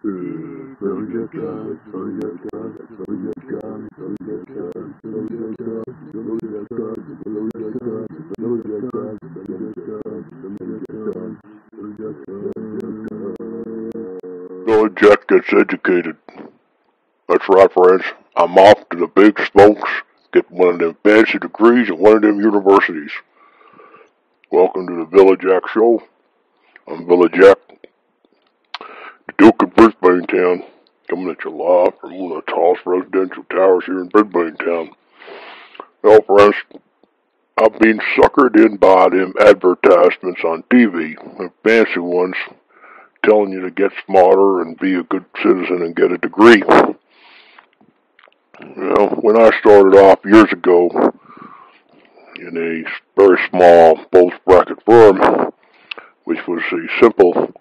Billy Jack gets educated. That's right, friends. I'm off to the big smokes, get one of them fancy degrees at one of them universities. Welcome to the Billy Jack Show. I'm Billy Jack, the Duke of Brisbane Town, coming at you live from one of the tallest residential towers here in Brisbane Town. Well, friends, I've been suckered in by them advertisements on TV, the fancy ones, telling you to get smarter and be a good citizen and get a degree. When I started off years ago in a very small post-bracket firm, which was a simple,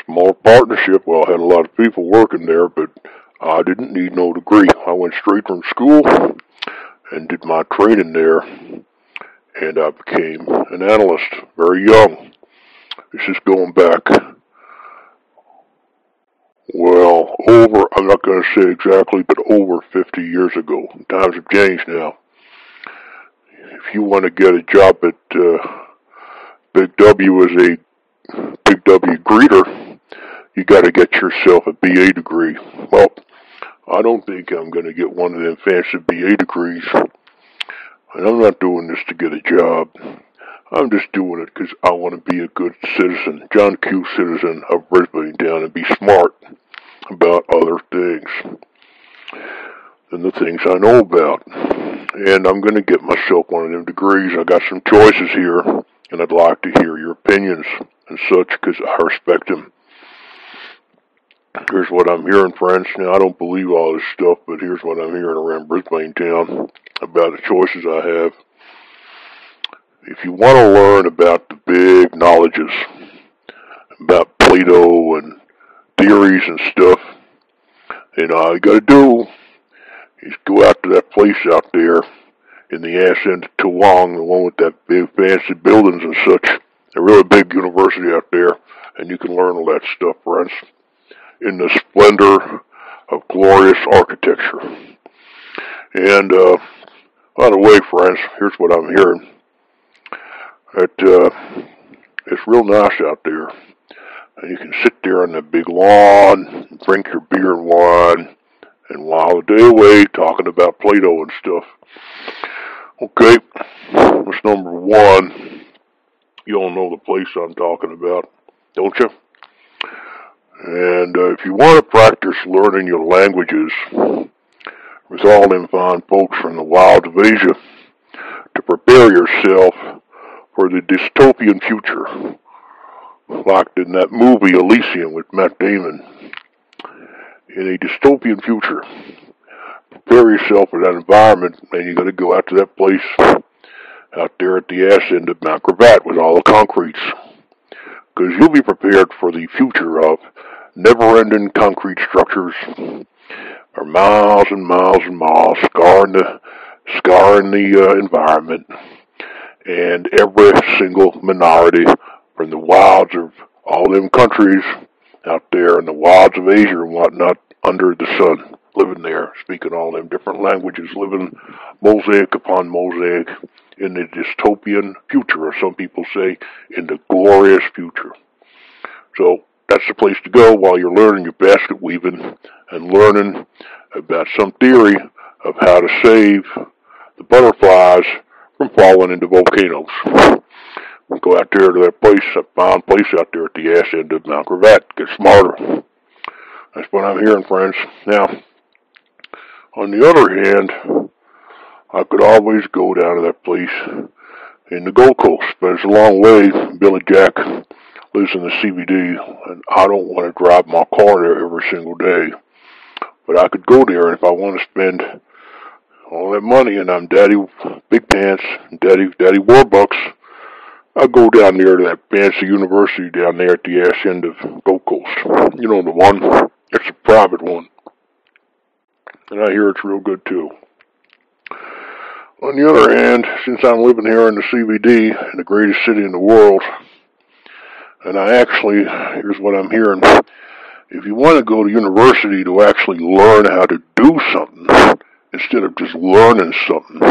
small partnership, well, I had a lot of people working there, but I didn't need no degree. I went straight from school and did my training there, and I became an analyst very young. This is going back, well, I'm not going to say exactly, but over 50 years ago. Times have changed now. If you want to get a job at Big W as a Big W greeter, you got to get yourself a BA degree. Well, I don't think I'm going to get one of them fancy BA degrees. And I'm not doing this to get a job. I'm just doing it because I want to be a good citizen, John Q. citizen of Brisbane Town, and be smart about other things than the things I know about. And I'm going to get myself one of them degrees. I got some choices here, and I'd like to hear your opinions and such because I respect them. Here's what I'm hearing, friends. Now, I don't believe all this stuff, but here's what I'm hearing around Brisbane Town about the choices I have. If you want to learn about the big knowledges, about Plato and theories and stuff, all you got to do is go out to that place out there in the ass end of Toowong, the one with that big fancy buildings and such, a really big university out there, and you can learn all that stuff, friends, in the splendor of glorious architecture. And, by the way, friends, here's what I'm hearing. It's real nice out there. And you can sit there on the big lawn, and drink your beer and wine, and while the day away talking about Plato and stuff. Okay, that's number one. You all know the place I'm talking about, don't you? And if you want to practice learning your languages with all them fine folks from the wilds of Asia, to prepare yourself for the dystopian future, like in that movie Elysium with Matt Damon. In a dystopian future, prepare yourself for that environment, and you got to go out to that place out there at the ass end of Mount Griffith with all the concretes, because you'll be prepared for the future of never-ending concrete structures for miles and miles and miles, scarring the environment, and every single minority from the wilds of all them countries out there in the wilds of Asia and whatnot under the sun, living there, speaking all them different languages, living mosaic upon mosaic in the dystopian future, or some people say in the glorious future. So that's the place to go while you're learning your basket weaving and learning about some theory of how to save the butterflies from falling into volcanoes. We'll go out there to that place, a fine place out there at the ass end of Mount Griffith. Get smarter. That's what I'm hearing, friends. Now, on the other hand, I could always go down to that place in the Gold Coast, but it's a long way. Billy Jack lives in the CBD, and I don't want to drive my car there every single day. But I could go there, and if I want to spend all that money, and I'm Daddy Big Pants, Daddy Warbucks, I'll go down there to that fancy university down there at the ass end of Gold Coast. You know the one? It's a private one. And I hear it's real good too. On the other hand, since I'm living here in the CBD, in the greatest city in the world, and here's what I'm hearing, If you want to go to university to actually learn how to do something, instead of just learning something,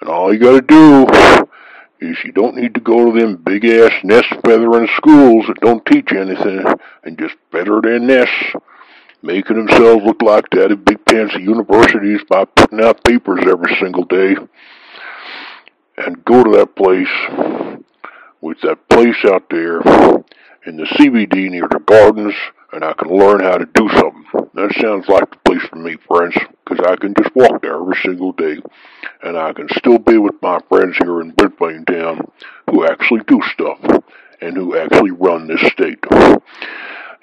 and all you gotta do is you don't need to go to them big-ass nest-feathering schools that don't teach you anything, and just feather their nests, making themselves look like that at big fancy universities by putting out papers every single day, and go to that place, with that place out there in the CBD near the gardens, and I can learn how to do something. That sounds like the place for me, friends, because I can just walk there every single day, and I can still be with my friends here in Brisbane town who actually do stuff, and who actually run this state,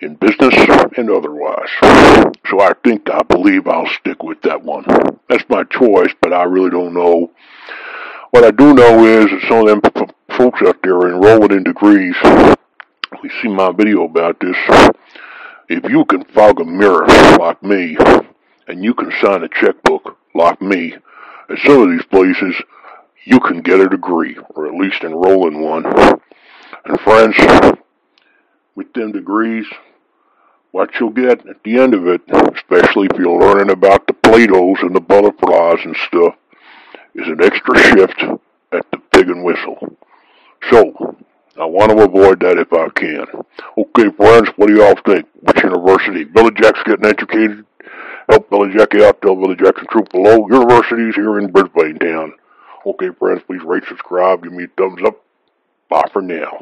in business and otherwise. So I believe I'll stick with that one. That's my choice, but I really don't know. What I do know is that some of them folks out there are enrolling in degrees. We see my video about this. If you can fog a mirror like me, and you can sign a checkbook like me, at some of these places, you can get a degree, or at least enroll in one. And friends, with them degrees, what you'll get at the end of it, especially if you're learning about the Platos and the butterflies and stuff, is an extra shift at the pig and whistle. So, I want to avoid that if I can. Okay, friends, what do y'all think? Which university? Billy Jack's getting educated? Help Billy Jack out. Tell Billy Jack the truth below. Universities here in Brisbane town. Okay, friends, please rate, subscribe, give me a thumbs up. Bye for now.